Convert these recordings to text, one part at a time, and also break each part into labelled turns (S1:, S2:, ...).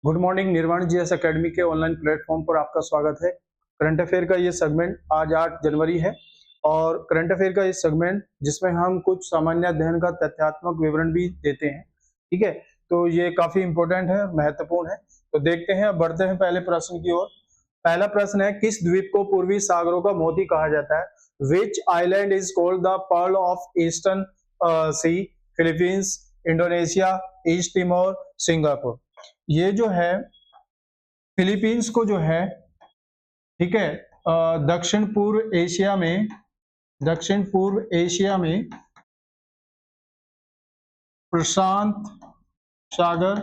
S1: Good morning. निर्वाण GS academy के online platform पर आपका स्वागत है। करंट अफेयर का ये सेगमेंट आज 8 जनवरी है और करंट अफेयर का ये सेगमेंट जिसमें हम कुछ सामान्य अध्ययन का तथ्यात्मक विवरण भी देते हैं। ठीक है, तो ये काफी इंपॉर्टेंट है, महत्वपूर्ण है। तो देखते हैं, अब बढ़ते हैं पहले प्रश्न की ओर। पहला प्रश्न है, किस द्वीप को पूर्वी सागरों का मोती कहा जाता है? Which island is called the pearl of eastern sea? Philippines, Indonesia, East Timor, Singapore. ये जो है फिलीपींस को जो है, ठीक है, दक्षिण पूर्व एशिया में प्रशांत सागर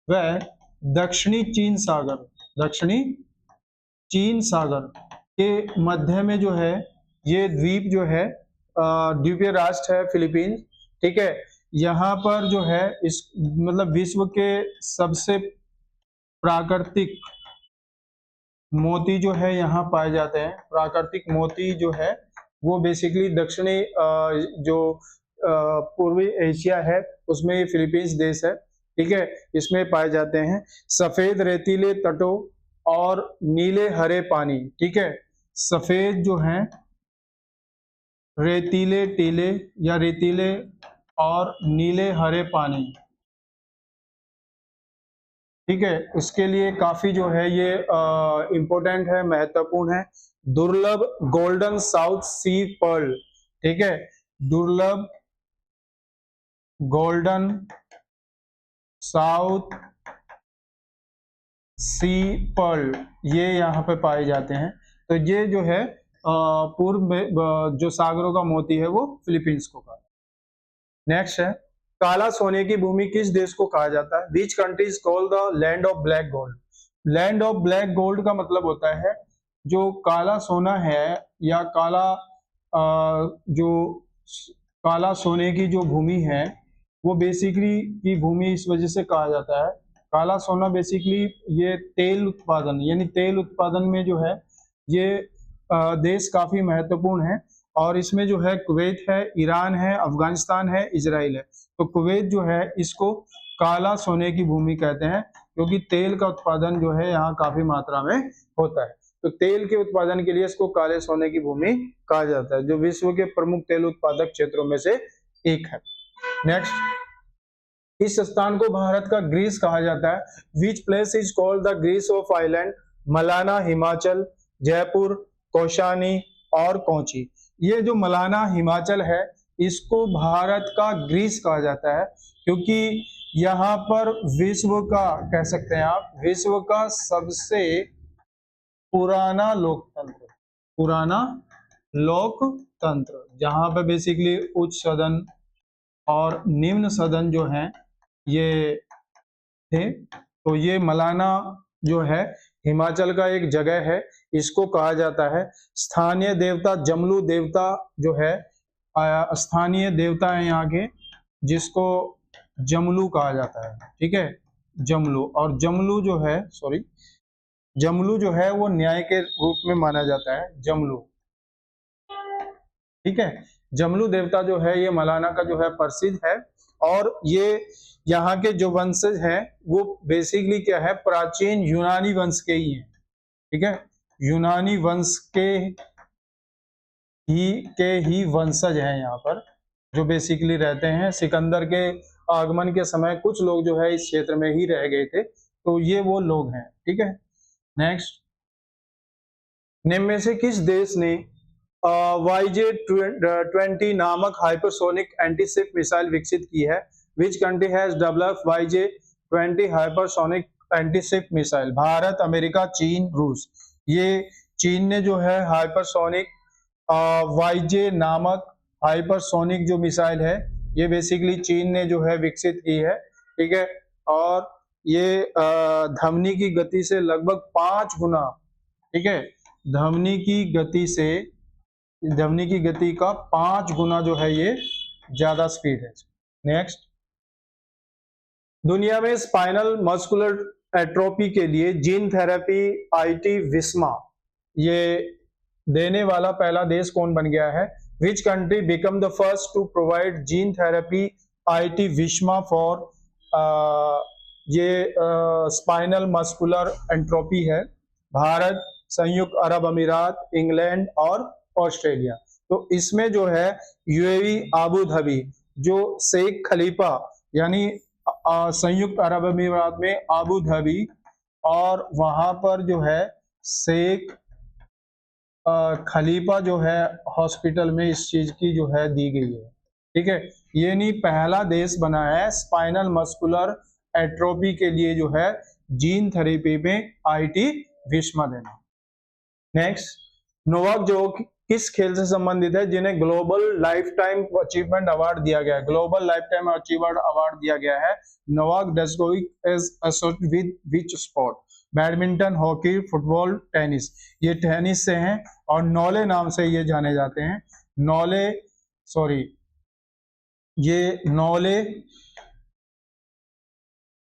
S1: व दक्षिणी चीन सागर के मध्य में जो है ये द्वीप जो है, द्वीपीय राष्ट्र है फिलीपींस। ठीक है, यहाँ पर जो है इस मतलब विश्व के सबसे प्राकृतिक मोती जो है यहाँ पाए जाते हैं। प्राकृतिक मोती जो है वो बेसिकली दक्षिणी जो पूर्वी एशिया है उसमें ये फिलीपींस देश है। ठीक है, इसमें पाए जाते हैं। सफेद रेतीले तटों और नीले हरे पानी। ठीक है, सफेद जो है रेतीले टीले या रेतीले और नीले हरे पानी। ठीक है, उसके लिए काफी जो है ये इंपॉर्टेंट है, महत्वपूर्ण है। दुर्लभ गोल्डन साउथ सी पर्ल। ठीक है, दुर्लभ गोल्डन साउथ सी पर्ल ये यहाँ पे पाए जाते हैं। तो ये जो है पूर्व में जो सागरों का मोती है वो फिलीपींस को कहा। नेक्स्ट है, काला सोने की भूमि किस देश को कहा जाता है? Which country is called the land of black gold? Land of black gold का मतलब होता है जो काला सोना है या जो काला सोने की जो भूमि है वो बेसिकली की भूमि इस वजह से कहा जाता है। काला सोना बेसिकली ये तेल उत्पादन यानी तेल उत्पादन में जो है ये देश काफी महत्वपूर्ण है और इसमें जो है कुवैत है, ईरान है, अफगानिस्तान है, इजराइल है। तो कुवैत जो है इसको काला सोने की भूमि कहते हैं क्योंकि तेल का उत्पादन जो है यहाँ काफी मात्रा में होता है। तो तेल के उत्पादन के लिए इसको काले सोने की भूमि कहा जाता है, जो विश्व के प्रमुख तेल उत्पादक क्षेत्रों में से एक है। नेक्स्ट, इस स्थान को भारत का ग्रीस कहा जाता है। Which place is called the Greece of island? Malana Himachal, Jaipur, Kausani और कोची। ये जो मलाना हिमाचल है इसको भारत का ग्रीस कहा जाता है क्योंकि यहाँ पर विश्व का कह सकते हैं आप विश्व का सबसे पुराना लोकतंत्र जहां पे बेसिकली उच्च सदन और निम्न सदन जो हैं ये थे। तो ये मलाना जो है हिमाचल का एक जगह है, इसको कहा जाता है। स्थानीय देवता जमलू देवता जो है स्थानीय देवता है यहाँ के, जिसको जमलू कहा जाता है। ठीक है, जमलू। और जमलू जो है वो न्याय के रूप में माना जाता है, जमलू। ठीक है, जमलू देवता जो है ये मलाना का जो है प्रसिद्ध है और ये यहाँ के जो वंशज हैं वो बेसिकली क्या है, प्राचीन यूनानी वंश के ही हैं। ठीक है, यूनानी वंश के ही वंशज हैं यहाँ पर, जो बेसिकली रहते हैं। सिकंदर के आगमन के समय कुछ लोग जो है इस क्षेत्र में ही रह गए थे, तो ये वो लोग हैं। ठीक है, नेक्स्ट, निम्न में से किस देश ने YJ-20 नामक हाइपरसोनिक एंटीशिप मिसाइल विकसित की है? Which country has developed YJ-20 hypersonic antiship missile? Bharat, America, चीन, रूस। ये चीन ने जो है हाइपरसोनिक YJ नामक हाइपरसोनिक जो मिसाइल है ये बेसिकली चीन ने जो है विकसित की है। ठीक है, और ये ध्वनि की गति से लगभग 5 गुना, ठीक है, ध्वनि की गति का 5 गुना जो है ये ज्यादा स्पीड है। नेक्स्ट, दुनिया में स्पाइनल मस्कुलर एट्रोफी के लिए जीन थेरेपी IT विस्मा ये देने वाला पहला देश कौन बन गया है? Which country become the first to provide gene therapy IT विस्मा फॉर ये स्पाइनल मस्कुलर एंट्रोपी है, भारत, संयुक्त अरब अमीरात, इंग्लैंड और ऑस्ट्रेलिया। तो इसमें जो है यूएई आबू धाबी, जो शेख खलीफा यानी संयुक्त अरब अमीरात में आबू धाबी, और वहां पर जो है शेख खलीफा जो है हॉस्पिटल में इस चीज की जो है दी गई है। ठीक है, ये नहीं पहला देश बना है स्पाइनल मस्कुलर एट्रोफी के लिए जो है जीन थेरेपी में आईटी भीष्मा देना। नेक्स्ट, नोवाक जोकोविच किस खेल से संबंधित है जिन्हें global life time achievement award दिया गया है? Global life time achievement award दिया गया है नोवाक जोकोविच is associated with which sport? Badminton, hockey, football, tennis. ये टेनिस से हैं और नॉले नाम से ये जाने जाते हैं। ये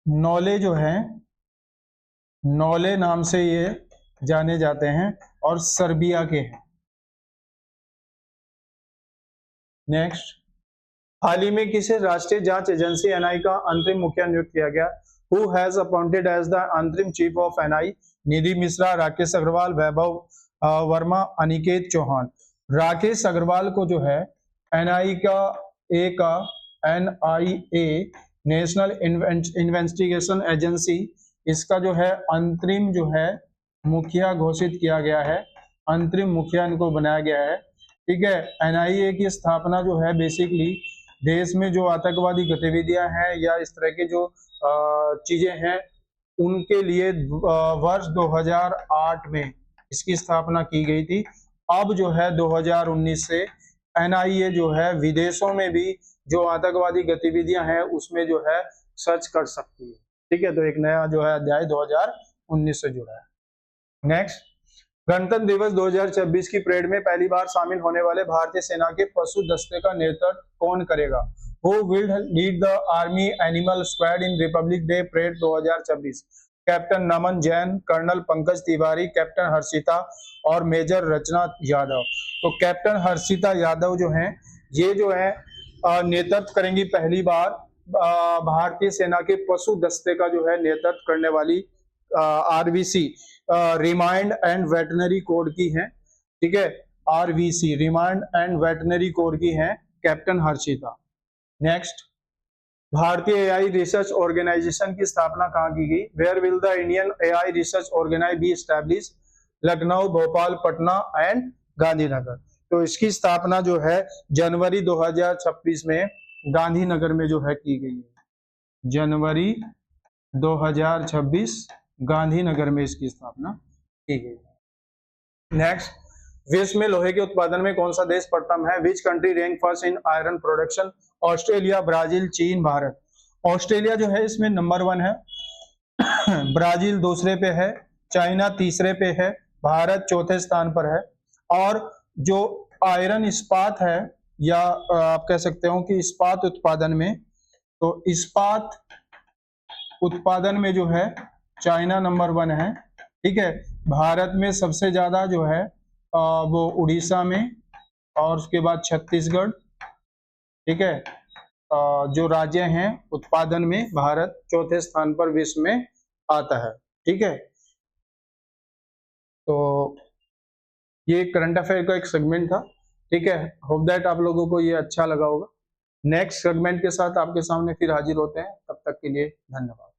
S1: नॉले जो है, नॉले नाम से ये जाने जाते हैं और सर्बिया के हैं। नेक्स्ट, हाल ही में किसे राष्ट्रीय जांच एजेंसी एनआई का अंतरिम मुखिया नियुक्त किया गया? Who has appointed as the अंतरिम chief of NI? Nidhi Mishra, Rakesh Agarwal, Vaibhav Verma, Aniket Chauhan. Rakesh Agarwal को जो है एनआई का एनआईए नेशनल इन्वेस्टिगेशन एजेंसी, इसका जो है अंतरिम जो है मुखिया घोषित किया गया है, अंतरिम मुखिया इनको बनाया गया है। ठीक है, एनआईए की स्थापना जो है बेसिकली देश में जो आतंकवादी गतिविधियां हैं या इस तरह की जो चीजें हैं उनके लिए वर्ष 2008 में इसकी स्थापना की गई थी। अब जो है 2019 से एनआईए जो है विदेशों में भी जो आतंकवादी गतिविधियां हैं उसमें जो है सर्च कर सकती है। ठीक है, तो एक नया जो है अध्याय 2019 से जुड़ा है। नेक्स्ट, गणतंत्र दिवस 2026 की परेड में पहली बार शामिल होने वाले भारतीय सेना के पशु दस्ते का नेतृत्व कौन करेगा? Who will lead the Army Animal Squad in Republic Day Parade 2026? Captain Naman Jain, colonel Pankaj Tiwari, captain Harshita और मेजर रचना यादव। तो कैप्टन हर्षिता यादव जो हैं ये जो है नेतृत्व करेंगी पहली बार भारतीय सेना के पशु दस्ते का जो है नेतृत्व करने वाली RVC remount and veterinary code की हैं। ठीक है, RVC remount and veterinary code की हैं कैप्टन हर्षिता। नेक्स्ट, भारतीय एआई रिसर्च ऑर्गेनाइजेशन की स्थापना कहाँ की गई? Where will the Indian AI research organisation be establish? Lucknow, Bhopal, Patna and Gandhinagar. तो इसकी स्थापना जो है जनवरी 2026 में गांधीनगर में जो है की गई है। जनवरी 2026 गांधीनगर में इसकी स्थापना की गई। नेक्स्ट, विश्व में लोहे के उत्पादन में कौन सा देश प्रथम है? Which country rank first in iron production? Australia, Brazil, चीन, भारत। ऑस्ट्रेलिया जो है इसमें नंबर 1 है, ब्राजील दूसरे पे है, चाइना तीसरे पे है, भारत चौथे स्थान पर है। और जो आयरन इस्पात है या आप कह सकते हो कि इस्पात उत्पादन में, तो इस्पात उत्पादन में जो है चाइना नंबर 1 है। ठीक है, भारत में सबसे ज्यादा जो है वो उड़ीसा में और उसके बाद छत्तीसगढ़। ठीक है, जो राज्य हैं उत्पादन में भारत चौथे स्थान पर विश्व में आता है। ठीक है, तो ये करंट अफेयर का एक सेगमेंट था। ठीक है, होप दैट आप लोगों को ये अच्छा लगा होगा। नेक्स्ट सेगमेंट के साथ आपके सामने फिर हाजिर होते हैं, तब तक के लिए धन्यवाद।